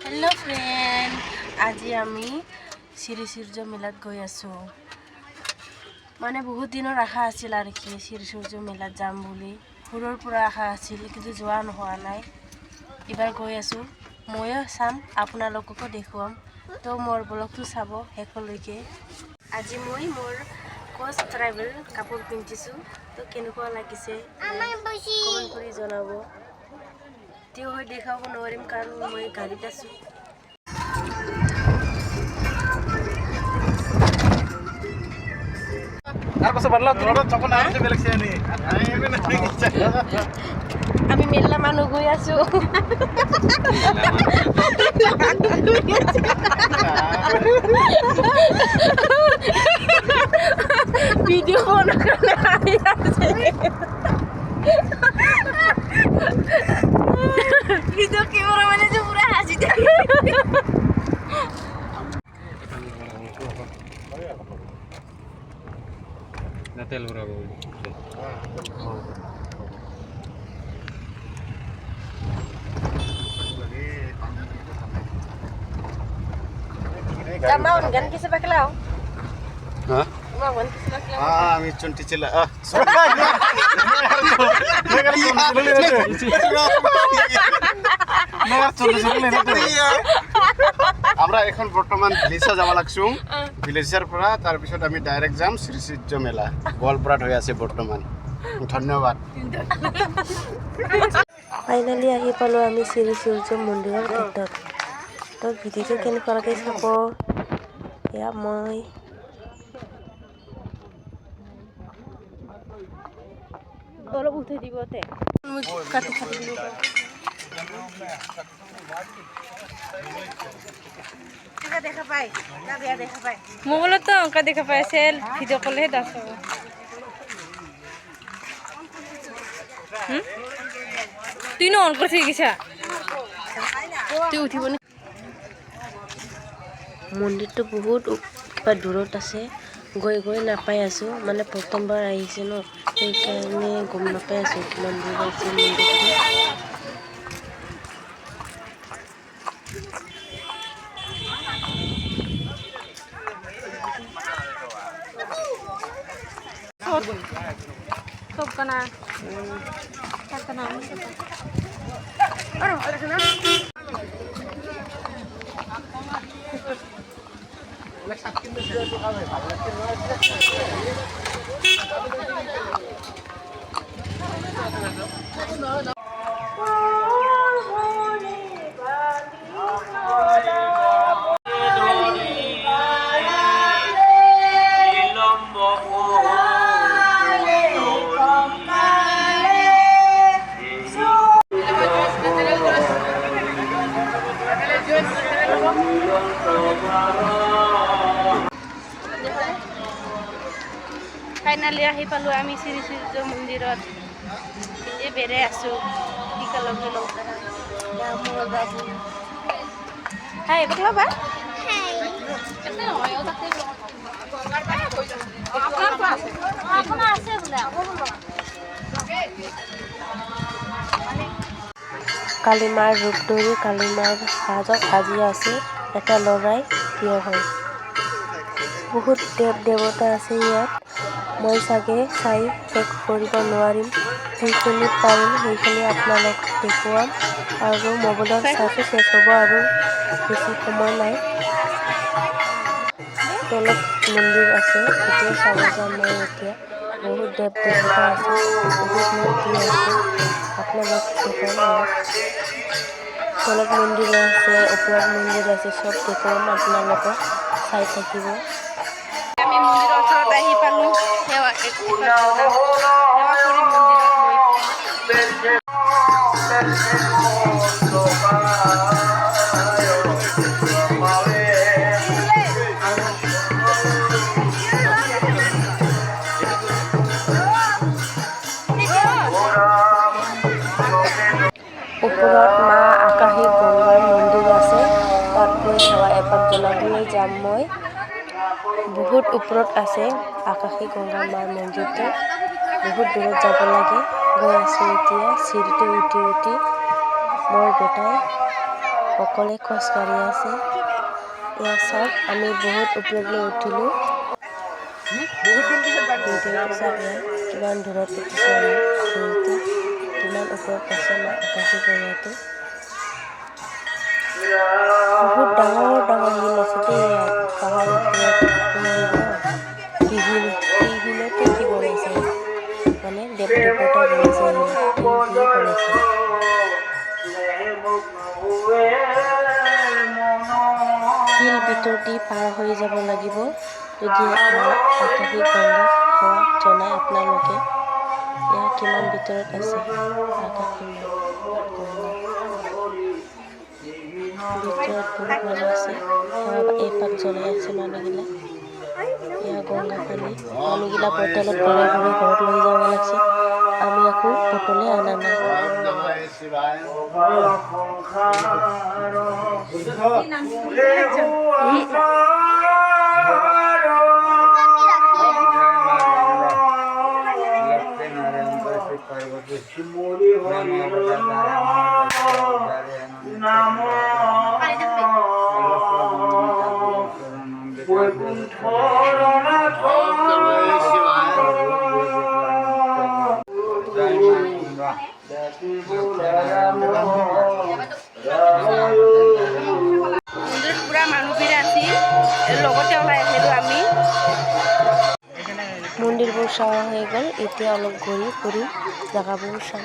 Hello friend, आज आमी श्री सूर्य मेलात गई आसो। माने बहुत दिनर आशा आछिल आर कि श्री सूर्य मेलात जाम बुली हुरर पुरा आशा आछिल किन्तु जोआ नहोआ नाइ। एबार गई आसो, मयो चाम आपनालोकको देखुवाम। तो मोर ब्लगটো चाब हेकলৈके। আজি মই मोर कोच ट्राइबल कापोर पिन्धिছো। तो केनेकुवा लागिसे कमेन्ट करि जनाब। त्यो হয় দেখাব নোৱাৰিম কাৰণ মই গাড়ীত আছো। আমি মেলা মানুহ গৈ আছো। ভিডিও বনালে আহি আছে। ভিডিও ক্যামেরা মানে যে পুরো হাসি থাকে। না তেল ভরাবো Mau gan kisa baklaw? হ্যাঁ Mau gan kisa baklaw? আমি চন্টি ছিল আমরা এখন বর্তমান ভিলেজে যাব লাগছো। ভিলেজৰ পৰা তাৰ পিছত আমি ডাইৰেক্ট যাম শ্ৰী সূৰ্য মেলা। গোৱালপাৰাত হৈ আছে বৰ্তমান। ধন্যবাদ। ফাইনালি আহি পালো আমি শ্ৰী সূৰ্য মন্দিৰৰ ভিতৰত। তো ভিডিঅ'টো কেনেকুৱা লাগে চাব। এয়া মই অলপ উঠাই দিব তে কাটি কাটি দিব। দেখা পাই না বেয়া দেখা পাই মোবাইলত তো অঙ্কা দেখা পাইছে ভিডিও কলহে দাস তুই ন অন কৰি গিছা তুই উঠিব নি? মন্দিৰটো বহুত কিবা দূৰত আছে। গৈ গৈ নাপাই আছো, মানে প্ৰথমবাৰ আহিছে ন, সেইকাৰণে গম নাপাই আছো কিমান দূৰ আছে মন্দিৰটো। সব কানা কানা আৰে আৰে না ফাইনালি আহি পালো আমি শ্ৰী সূৰ্য মন্দিৰত। এই বেৰে আছো টিকা লগে লগ মোৰ বাবু হাই বকলা বা কালিমাৰ ৰূপ ধৰি কালিমাৰ সাজত সাজি আছে এটা ল'ৰাই থিয় হয়। বহুত দেৱ দেৱতা আছে ইয়াত। মই চাগে চাই শেষ কৰিব নোৱাৰিম। যিখিনি পাৰিম সেইখিনি আপোনালোকক দেখুৱাম আৰু মোবাইলত চাইটো শেষ হ'ব আৰু বেছি সময় নাই। তলত মন্দিৰ আছে, এতিয়া চাব যাম মই। এতিয়া বহুত দেৱ দেৱতা আছে, বহুত মূৰ্তি আছে, আপোনালোক দেখুৱাম। তলত মন্দিৰ আছে, ওপৰত মন্দিৰ আছে, চব দেখুৱাম আপোনালোকক, চাই থাকিব। আমি মন্দিৰৰ ওচৰত আহি পালো। সেৱা কৰি ওপৰত মা আকাশী গংগাৰ মন্দিৰ আছে, তাত গৈ সেৱা এপাক জনাবলৈ যাম মই। বহুত ওপৰত আছে আকাশী গংগা মাৰ মন্দিৰটো, বহুত দূৰত যাব লাগে। গৈ আছো এতিয়া চিৰিটো উঠি উঠি মোৰ বেটাই অকলে খোজকাঢ়ি আছে। এয়া চাওক আমি বহুত ওপৰলৈ উঠিলোঁ। ভিডিঅ'টো চাওক কিমান দূৰত উঠিছোঁ আমি সূৰ্যটো কিমান ওপৰত আছে আমাৰ আকাশী গংগাটো। বহুত ডাঙৰ ডাঙৰ শিল আছে দেই ইয়াত পাহাৰৰ ওপৰত শিলতে কি বনাইছে মানে দেৱ দেৱতা বনাইছে শিল দিয়ে বনাইছে। শিল ভিতৰ দি পাৰ হৈ যাব লাগিব যদি আমাৰ আকাশী গংগা সেৱা জনাই আপোনালোকে। এয়া কিমান ভিতৰত আছে আকাশী গংগা। ভিতৰত বহুত মানুহ আছে সেৱা এপাক জনাই আছে মানুহগিলা। এয়া গংগা পানী মানুহগিলা বটলত ভৰাই ভৰাই ঘৰত লৈ যাব লাগছে। আমি আকৌ বটলে অনা নাই। মন্দিৰত পুৰা মানুহ ভিৰ আছিল লগতে ওলাই আহিলোঁ আমি। মন্দিৰবোৰ চোৱা হৈ গ'ল। এতিয়া অলপ ঘূৰি ফুৰি জেগাবোৰ চাম।